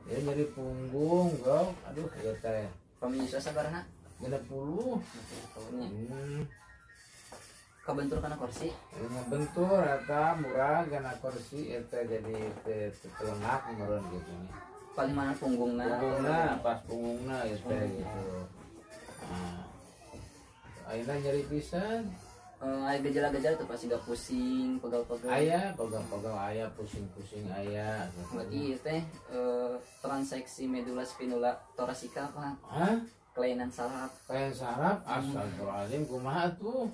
Ya nyeri punggung, bro. Aduh, ya teh. Pamilya sabarna 60. tahunnya. Hmm. Kabentur kana kursi. Ngebentur eta murah gana kursi eta jadi telengak meureun gitu nya. Paling mana punggungna. Punggungna pas punggungna eta gitu. Nah, ayeuna nyeri pisan. Aya gejala-gejala tuh pasti gak pusing, pegal-pegal. Aya pegal-pegal aya pusing-pusing aya gitu. Berarti ieu teh transeksi medula spinula thoracika apa? Hah? Kelainan saraf. Kayak saraf astagfirullahaladzim kumaha tuh?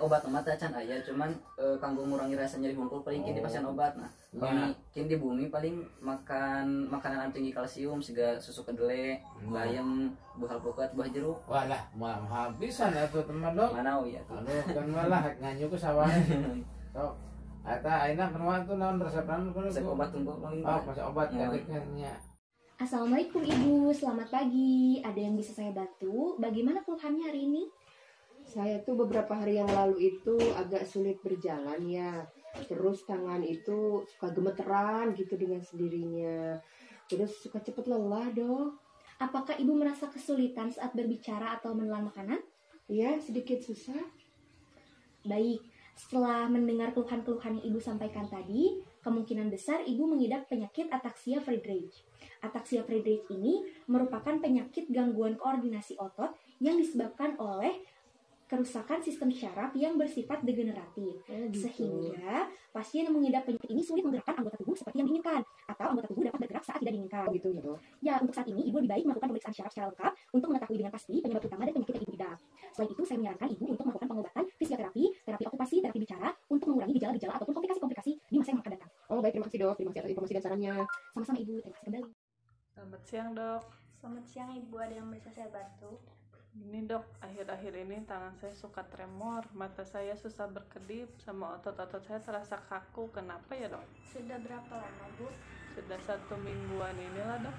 Obat mah teh can aya, cuman kanggo ngurangi rasa nyeri hungkul paling kieu dipasihan obat. Nah, kieu di bumi paling makan makanan anu tinggi kalsium siga susu kedelai, bayam, buah alpukat, buah jeruk. Walah, mahal pisan atuh teman dok. Manau ya tuh. Aduh, kan malah nganyu ke sawah. Tok. Eta ayeuna kumaha tuh naon resep naon kudu? Resep obat tunggu paling. Oh, pas obat kadeknya. Assalamualaikum Ibu, selamat pagi. Ada yang bisa saya bantu? Bagaimana keluhannya hari ini? Saya tuh beberapa hari yang lalu itu agak sulit berjalan ya. Terus tangan itu suka gemeteran gitu dengan sendirinya. Terus suka cepet lelah dong. Apakah Ibu merasa kesulitan saat berbicara atau menelan makanan? Ya sedikit susah. Baik, setelah mendengar keluhan-keluhan yang Ibu sampaikan tadi, kemungkinan besar Ibu mengidap penyakit ataksia Friedreich. Ataksia Friedreich ini merupakan penyakit gangguan koordinasi otot yang disebabkan oleh kerusakan sistem syaraf yang bersifat degeneratif, sehingga pasien yang mengidap penyakit ini sulit menggerakkan anggota tubuh seperti yang diinginkan, atau anggota tubuh dapat bergerak saat tidak diinginkan. Gitu ya dok. Ya, untuk saat ini Ibu lebih baik melakukan pemeriksaan syaraf secara lengkap untuk mengetahui dengan pasti penyebab utama dari penyakit yang Ibu idap. Selain itu, saya menyarankan Ibu untuk melakukan pengobatan fisioterapi, terapi okupasi, terapi bicara untuk mengurangi gejala-gejala ataupun komplikasi-komplikasi di masa yang akan datang. Oh baik, terima kasih dok. Terima kasih atas informasi dan sarannya. Sama-sama Ibu, terima kasih kembali. Selamat siang dok. Selamat siang Ibu, ada yang bisa saya bantu? Ini dok, akhir-akhir ini tangan saya suka tremor, mata saya susah berkedip, sama otot-otot saya terasa kaku. Kenapa ya dok? Sudah berapa lama Bu? Sudah 1 mingguan inilah dok.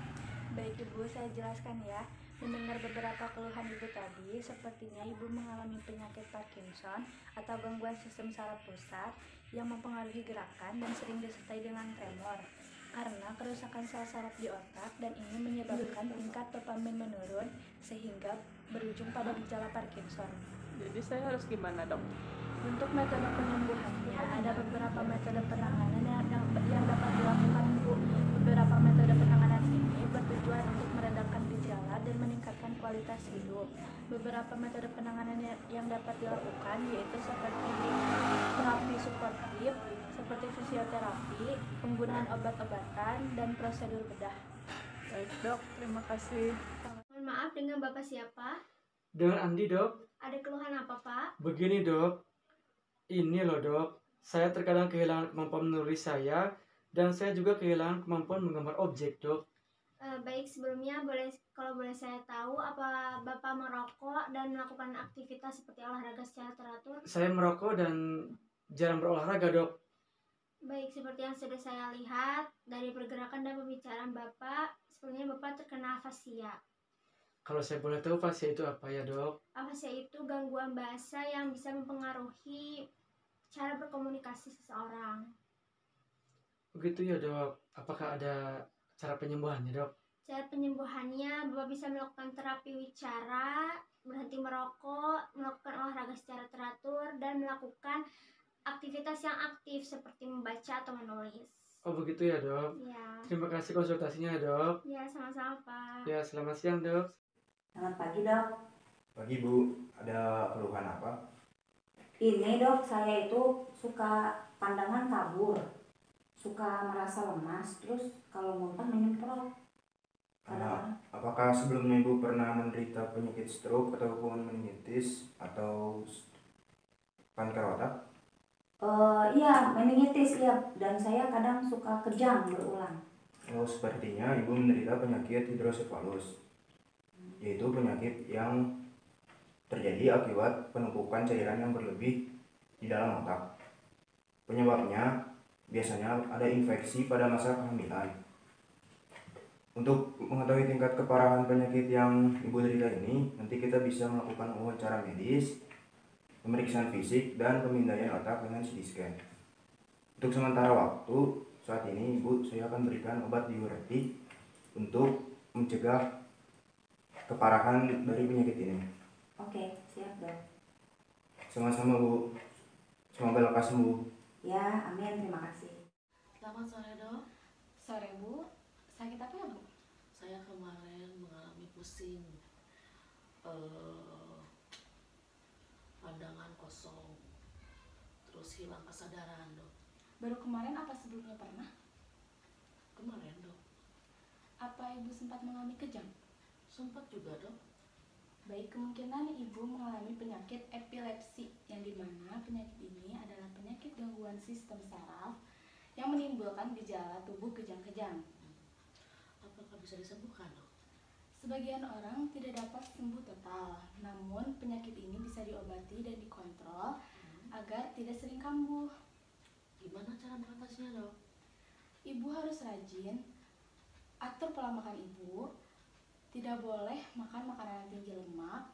Baik Ibu, saya jelaskan ya. Mendengar beberapa keluhan Ibu tadi, sepertinya Ibu mengalami penyakit Parkinson atau gangguan sistem saraf pusat yang mempengaruhi gerakan dan sering disertai dengan tremor. Karena kerusakan sel saraf di otak dan ini menyebabkan tingkat dopamin menurun sehingga berujung pada gejala Parkinson. Jadi saya harus gimana dok? Untuk metode penyembuhannya ada beberapa metode penanganan yang dapat dilakukan Bu. Beberapa metode penanganan ini bertujuan untuk meredakan gejala dan meningkatkan kualitas hidup. Beberapa metode penanganan yang dapat dilakukan yaitu seperti terapi suportif, seperti fisioterapi, penggunaan obat-obatan, dan prosedur bedah. Baik dok, terima kasih. Mohon maaf, dengan Bapak siapa? Dengan Andi dok. Ada keluhan apa Pak? Begini dok, ini loh dok, saya terkadang kehilangan kemampuan menulis saya, dan saya juga kehilangan kemampuan menggambar objek dok. Baik, sebelumnya kalau boleh saya tahu, apa Bapak merokok dan melakukan aktivitas seperti olahraga secara teratur? Saya merokok dan jarang berolahraga dok. Baik, seperti yang sudah saya lihat dari pergerakan dan pembicaraan Bapak, sepertinya Bapak terkena afasia. Kalau saya boleh tahu afasia itu apa ya dok? Afasia itu gangguan bahasa yang bisa mempengaruhi cara berkomunikasi seseorang. Begitu ya dok, apakah ada cara penyembuhannya dok? Cara penyembuhannya, Bapak bisa melakukan terapi wicara, berhenti merokok, melakukan olahraga secara teratur, dan melakukan aktivitas yang aktif seperti membaca atau menulis. Oh begitu ya dok? Ya. Terima kasih konsultasinya dok. Ya, sama-sama Pak. Ya, selamat siang dok. Selamat pagi dok. Pagi Bu, ada keluhan apa? Ini dok, saya itu suka pandangan kabur, suka merasa lemas, terus kalau muntah menyemprot. Apakah sebelumnya Ibu pernah menderita penyakit stroke ataupun meningitis atau kanker otak? Iya, meningitis ya, dan saya kadang suka kejang berulang. Oh, sepertinya Ibu menderita penyakit hidrosefalus, yaitu penyakit yang terjadi akibat penumpukan cairan yang berlebih di dalam otak. Penyebabnya biasanya ada infeksi pada masa kehamilan. Untuk mengetahui tingkat keparahan penyakit yang Ibu derita ini, nanti kita bisa melakukan wawancara medis, pemeriksaan fisik, dan pemindaian otak dengan CT scan. Untuk sementara waktu, saat ini Ibu saya akan berikan obat diuretik untuk mencegah keparahan dari penyakit ini. Oke, siap dok. Sama-sama Bu, semoga lekas sembuh. Ya, amin, terima kasih. Selamat sore dok. Sore Bu, sakit apa ya Bu? Saya kemarin mengalami pusing, pandangan kosong, terus hilang kesadaran dok. Baru kemarin apa sebelumnya pernah? Kemarin dok, Apa Ibu sempat mengalami kejang? sempat juga dok. Baik, kemungkinan Ibu mengalami penyakit epilepsi, yang dimana penyakit ini adalah penyakit gangguan sistem saraf yang menimbulkan gejala tubuh kejang-kejang. Apakah bisa disembuhkan dok? Sebagian orang tidak dapat sembuh total, namun penyakit ini bisa diobati dan dikontrol agar tidak sering kambuh. Gimana cara mengatasinya dok? Ibu harus rajin atur pola makan Ibu, tidak boleh makan makanan yang tinggi lemak,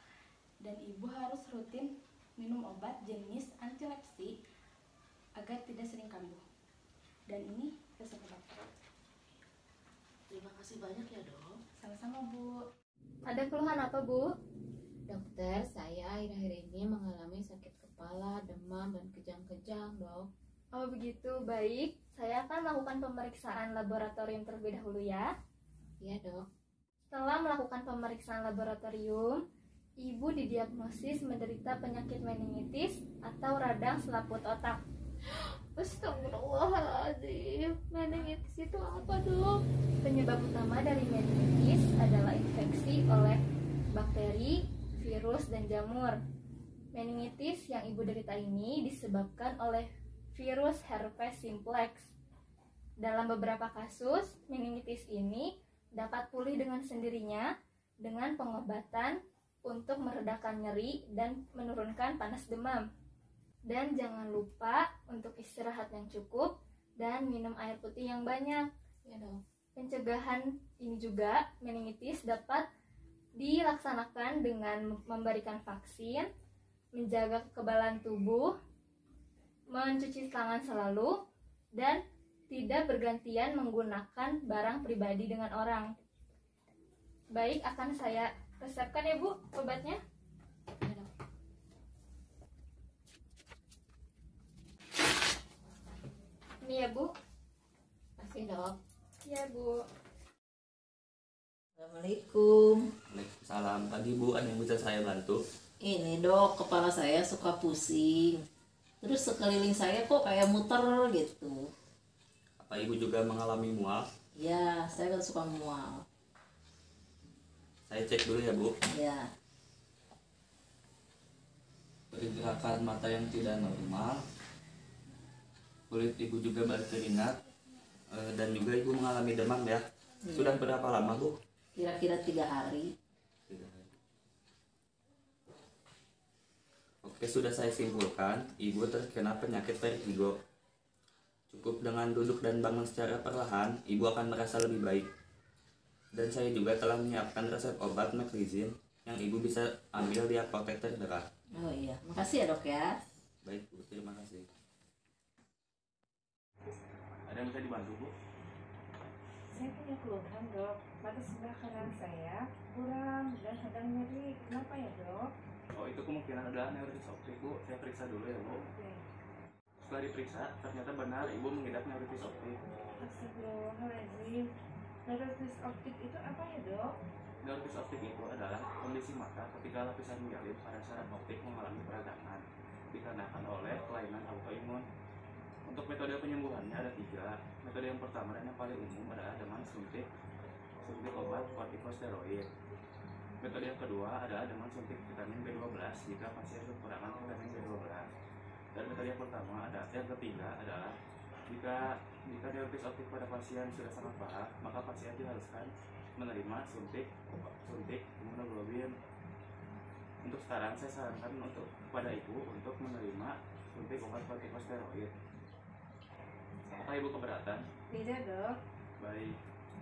dan Ibu harus rutin minum obat jenis antilepsi agar tidak sering kambuh. Dan ini resep obat. Terima kasih banyak ya dok. Sama-sama Bu. Ada keluhan apa Bu? Dokter, saya akhir-akhir ini mengalami sakit kepala, demam, dan kejang-kejang dok. Oh begitu, baik. Saya akan melakukan pemeriksaan laboratorium terlebih dahulu ya. Iya dok. Setelah melakukan pemeriksaan laboratorium, Ibu didiagnosis menderita penyakit meningitis atau radang selaput otak. Astagfirullahaladzim, meningitis itu apa dok? Penyebab utama dari meningitis adalah infeksi oleh bakteri, virus, dan jamur. Meningitis yang Ibu derita ini disebabkan oleh virus herpes simplex. Dalam beberapa kasus, meningitis ini dapat pulih dengan sendirinya dengan pengobatan untuk meredakan nyeri dan menurunkan panas demam. Dan jangan lupa untuk istirahat yang cukup dan minum air putih yang banyak. Ya dok. Pencegahan ini juga meningitis dapat dilaksanakan dengan memberikan vaksin, menjaga kekebalan tubuh, mencuci tangan selalu, dan tidak bergantian menggunakan barang pribadi dengan orang. Baik, akan saya resepkan ya Bu obatnya. Ya dok. Ini ya Bu. Kasih dok. Ya Bu. Assalamualaikum. Waalaikumsalam. Tadi Bu, ada yang bisa saya bantu? Ini dok, kepala saya suka pusing. Terus sekeliling saya kok kayak muter gitu. Apa Ibu juga mengalami mual? Ya, saya kan suka mual. Saya cek dulu ya Bu. Ya, Pergerakan mata yang tidak normal, kulit Ibu juga berkeringat, dan juga Ibu mengalami demam ya. Sudah berapa lama Bu? kira-kira 3 hari. Oke, sudah saya simpulkan, Ibu terkena penyakit vertigo. Cukup dengan duduk dan bangun secara perlahan, Ibu akan merasa lebih baik. Dan saya juga telah menyiapkan resep obat meflizin yang Ibu bisa ambil di apotek terdekat. Oh iya, makasih ya dok ya. Baik Bu, terima kasih. Ada yang bisa dibantu Bu? Saya punya keluhan dok, mata sebelah kanan saya kurang dan sedang nyeri. Kenapa ya dok? Oh, itu kemungkinan adalah neuritis optik Bu. Saya periksa dulu ya Bu. Oke. Setelah diperiksa, ternyata benar Ibu mengidap neuritis optik. Astagfirullahaladzim. Neuritis optik itu apa ya dok? Neuritis optik itu adalah kondisi mata ketika lapisan myelin pada saraf optik mengalami peradangan dikarenakan oleh kelainan autoimun. Untuk metode penyembuhannya ada 3. Metode yang pertama dan yang paling umum adalah dengan suntik obat kortikosteroid. Metode yang kedua adalah dengan suntik vitamin B12 jika pasien kekurangan vitamin B12. Dan metode yang ketiga adalah jika neuritis optik pada pasien sudah sangat parah, maka pasien diharuskan menerima suntik imunoglobulin. Untuk sekarang saya sarankan kepada Ibu untuk menerima suntik obat kortikosteroid. Apakah Ibu keberatan? Tidak dok. Baik.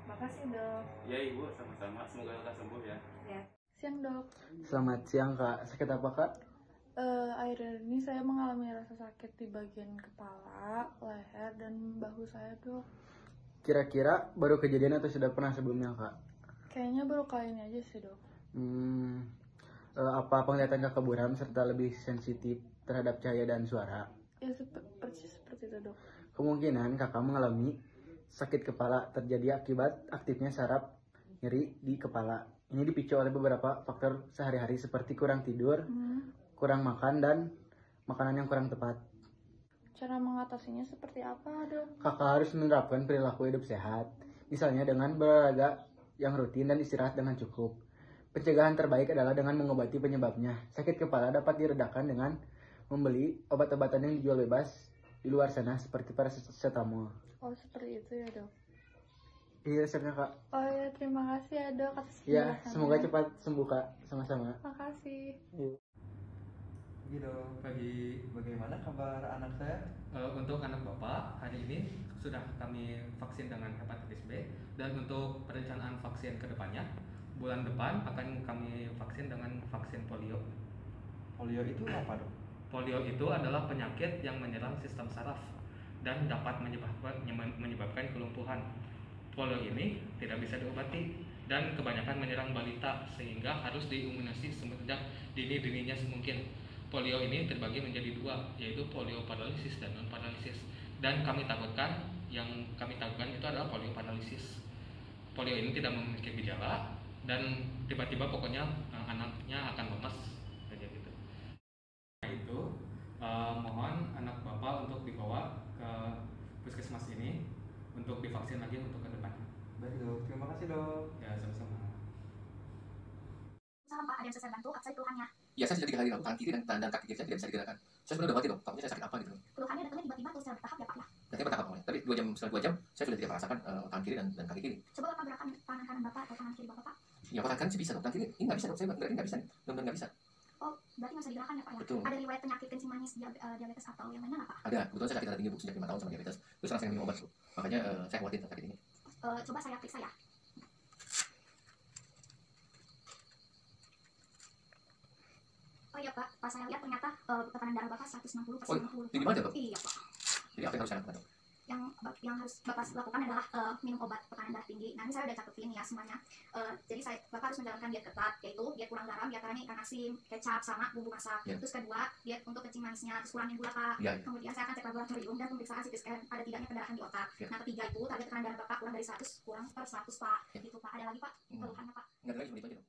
Makasih dok. Ya Ibu, sama-sama. Semoga lekas sembuh ya. Ya. Siang dok. Selamat siang Kak. Sakit apa Kak? Akhir-akhir ini saya mengalami rasa sakit di bagian kepala, leher, dan bahu saya dok. Kira-kira baru kejadian atau sudah pernah sebelumnya, Kak? Kayaknya baru kali ini aja sih, Dok. Apa penglihatan Kakak buram serta lebih sensitif terhadap cahaya dan suara? Ya seperti itu, Dok. Kemungkinan Kakak mengalami sakit kepala terjadi akibat aktifnya saraf nyeri di kepala. Ini dipicu oleh beberapa faktor sehari-hari seperti kurang tidur, kurang makan, dan makanan yang kurang tepat. Cara mengatasinya seperti apa, Dok? Kakak harus menerapkan perilaku hidup sehat, misalnya dengan berolahraga yang rutin dan istirahat dengan cukup. Pencegahan terbaik adalah dengan mengobati penyebabnya. Sakit kepala dapat diredakan dengan membeli obat-obatan yang dijual bebas di luar sana seperti paracetamol. Oh, seperti itu ya, Dok. Iya, resepnya, Kak. Oh ya, terima kasih ya, Dok, atas Ya, penjelasannya. semoga cepat sembuh, Kak. Sama-sama. Makasih. Gitu, bagaimana kabar anak saya? Untuk anak Bapak, hari ini sudah kami vaksin dengan hepatitis B, dan untuk perencanaan vaksin kedepannya, bulan depan akan kami vaksin dengan vaksin polio. Polio itu apa, Dok? Polio itu adalah penyakit yang menyerang sistem saraf dan dapat menyebabkan kelumpuhan. Polio ini tidak bisa diobati dan kebanyakan menyerang balita sehingga harus diimunisasi semenjak dini-dininya semungkin. Polio ini terbagi menjadi dua, yaitu polio paralisis dan non paralisis. Dan yang kami takutkan itu adalah polio paralisis. Polio ini tidak memiliki gejala dan tiba-tiba pokoknya anaknya akan lemas kayak gitu. Nah, itu mohon anak Bapak untuk dibawa ke puskesmas ini untuk divaksin lagi untuk ke depan. Baik, Dok. Terima kasih, Dok. Ya, sama-sama. Salam Pak, ada yang bisa saya bantu? Apa saja keluhannya? Ya, saya sudah 3 hari lalu, tangan kiri dan kaki kiri saya tidak bisa digerakkan. Saya sebenarnya udah mati, Dok. Takutnya saya sakit apa gitu. Keluhannya datangnya tiba-tiba atau secara bertahap ya Pak ya? Nanti bertahap mulai. Tapi setelah 2 jam, saya sudah tidak merasakan tangan kiri dan kaki kiri. Coba Bapak gerakan tangan kanan Bapak atau tangan kiri Bapak, Pak. Ya, tangan kanan sih bisa, Dok. Tangan kiri, ini nggak bisa, Dok. Saya gerakin nggak bisa nih. Benar-benar nggak bisa. Oh, berarti nggak bisa digerakkan ya Pak ya? Betul. Ada riwayat penyakit kencing manis, diabetes atau yang lainnya nggak Pak? Ada. Kebetulan saya sakit darah tinggi, Bu, sejak 5 tahun sama diabetes. Terus sekarang saya minum obat, Bu. Makanya saya khawatir sakit ini. Coba saya periksa ya. Oh iya Pak, pas saya lihat ternyata tekanan darah Bapak 160/90. Tinggi banget ya, Dok? Iya Pak. Jadi apa yang harus saya lakukan, Dok? Yang harus Bapak lakukan adalah minum obat tekanan darah tinggi. Nah, ini saya udah catetin ya semuanya. Jadi Bapak harus menjalankan diet ketat, yaitu diet kurang garam, diantaranya ikan asin, kecap, sama bumbu masak. Ya. Terus kedua, diet untuk kencing manisnya, terus kurangin gula Pak. Ya. Kemudian saya akan cek laboratorium dan pemeriksaan CT scan ada tidaknya pendarahan di otak. Ya. Nah, ketiga itu target tekanan darah Bapak kurang dari 100 kurang per 100 Pak. Itu Pak. Ada lagi Pak keluhannya Pak? Nggak ada lagi, cuma itu aja, Dok.